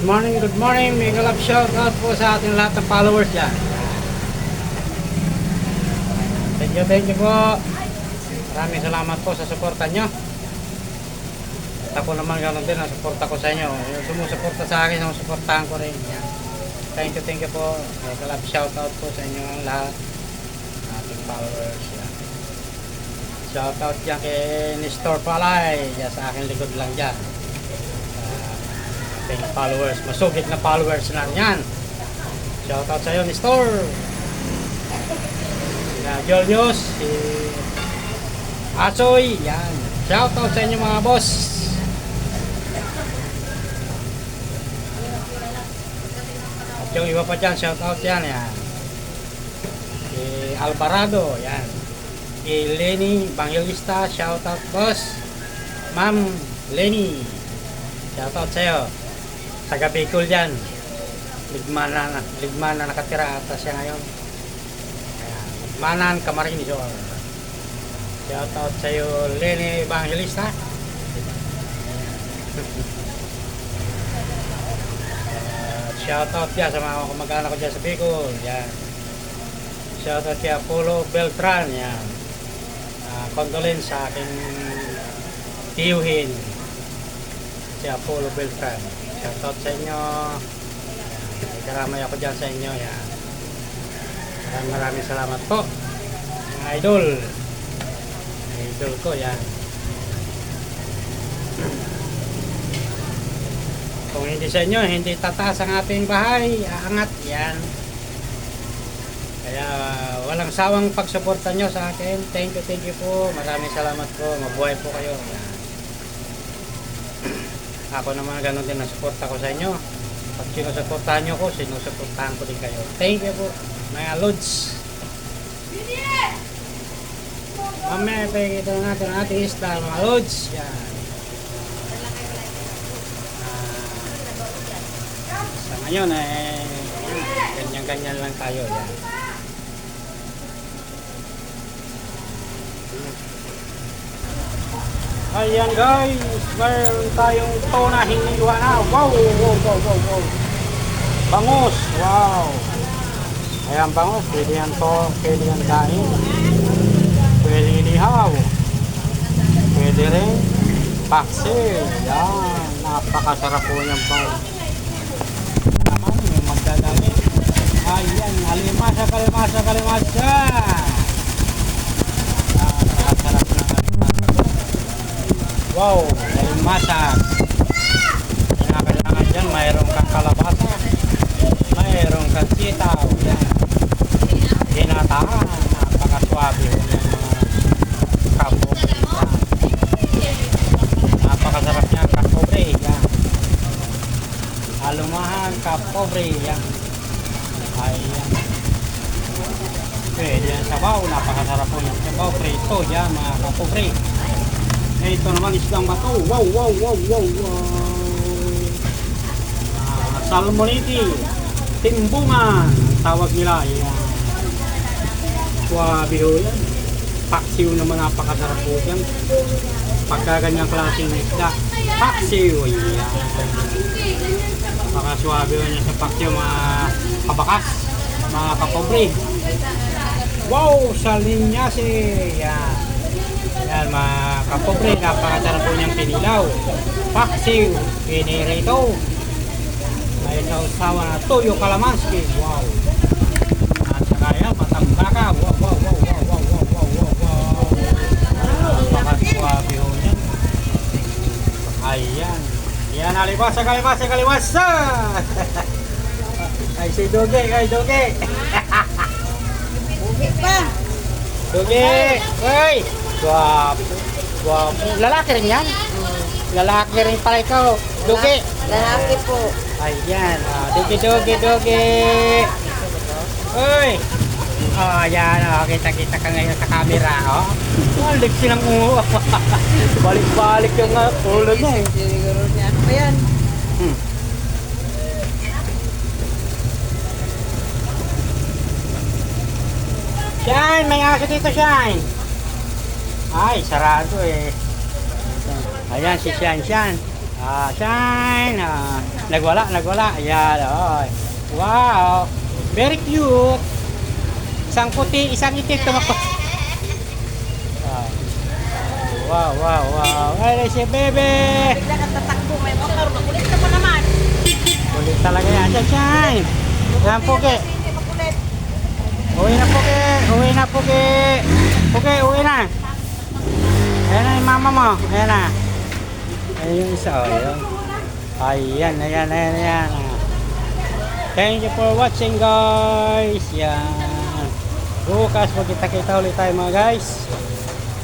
Good morning. May galap shout out po sa ating lahat ng followers dyan. Thank you po. Maraming salamat po sa suporta nyo. At ako naman ganoon din ang suporta ko sa inyo. Yung sumusuporta sa akin, sumusuportahan ko rin. Yan. Thank you po. May galap shout out po sa inyo ang lahat ating followers. Yan. Shout out dyan kay Nestor Palay. Yan sa aking likod lang dyan. Followers, masugid na followers na yan. Shout out sa iyo, Nestor. Si Julius, si Asoy, yan. Shout out sa inyo mga boss. At yung iba pa dyan, shout out yan, yan. Si Alvarado, yan. Si Lenny Evangelista, shout out boss. Ma'am Lenny, shout out sa iyo. Taga Bicol yan. Ligman na nakatira ata siya ngayon. Ayan. Ligmanan, Camarines Sur. Shout out sa iyo, Lenny Evangelista. Shout out yan sa mga kamag-anak ko dyan sa Bicol. Yan. Shout out kay Apollo Beltran. Yan. Condolence sa aking tiyuhin. Si Apollo Beltran. Shout out sa inyo. May karamay ako dyan sa inyo. Yan. Maraming salamat po. Mga idol. Idol ko. Yan. Kung hindi sa inyo, hindi tataas ang ating bahay. Aangat. Yan. Kaya walang sawang pagsuporta nyo sa akin. Thank you po. Maraming salamat po. Mabuhay po kayo. Yan. Ako naman ganoon din ang suporta ko sa inyo. Pag sinusuportahan nyo ko, sinusuportahan ko din kayo. Thank you po, mga lods. Mamaya ipagkita natin ang ating isla, mga lods. Yan. Sa ngayon, ganyan-ganyan lang tayo. Yan. Ayan guys, mayroon tayong tona hiniwa na. Wow. Bangus, wow. Ayan bangus, pwede yan to, pwede yan kain. Pwede inihaw. Pwede rin paksiw. Yan, napakasarap po niyang bangus. Naman, yung magdadali. Ayan, kalimasa. Napakasarap na. Wow, may masak. Kailangan dyan, mayroong kang kalabasa, mayroong kang sitaw. Yan. Ginataan, napakaswabe yung mga kapobre. Napakasarap niya, kapobre. Yan. Alumahan, kapobre. Yan. Ayan. Pwede yan sabaw, napakasarap po yung sabaw. Prito, yan mga kapobre. Ito naman islang bato. Wow. Salmoniti. Timbungan. Tawag nila. Yan. Suwabe ho yan. Paksiw naman napakasarap po yan. Pagka ganyang klaseng isda. Paksiw. Yan. Napakaswabe ho niya sa paksiw mga kabakas. Mga kapobre. Wow. Salinyasi. Yan. Yan mga kapobre, napakasarap po niyang pinilaw. Paksiw, pinirito. May sausawa na toyo kalamansi. Wow. At saka yan, matambaka. Wow. Napakaswabe ho niyan. Ayan. Yan, kalimasa. Ay, si Doge. Bugi pa. Doge. Hoy. Guwapo. Lalaki rin yan? Lalaki rin pala ikaw. Dugi. Lalaki po. Ayan. Dugi. Uy. Ayan. Kita ka ngayon sa camera. Balik silang uho. Balik yung ulo niya. Siguro niya. Ano ba yan? Shine. May aso dito, Shine. Ay, sarado eh. Ayan si Sian. Shine. Nagwala. Ayan, oh. Wow. Very cute. Isang puti, isang itim tumakbo. Wow. Ay, si bebe. Bigla kang tatakbo, may motor. Makulit ka pa naman. Kulit talaga yan. Shine. Yan, Pugi. Hindi makulit. Uwi na, Pugi. Pugi, uwi na. Ayan na yung mama mo. Ayan na. Ayan yung isa. Ayan. Thank you for watching, guys. Yan. Bukas magkita-kita ulit tayo, mga guys.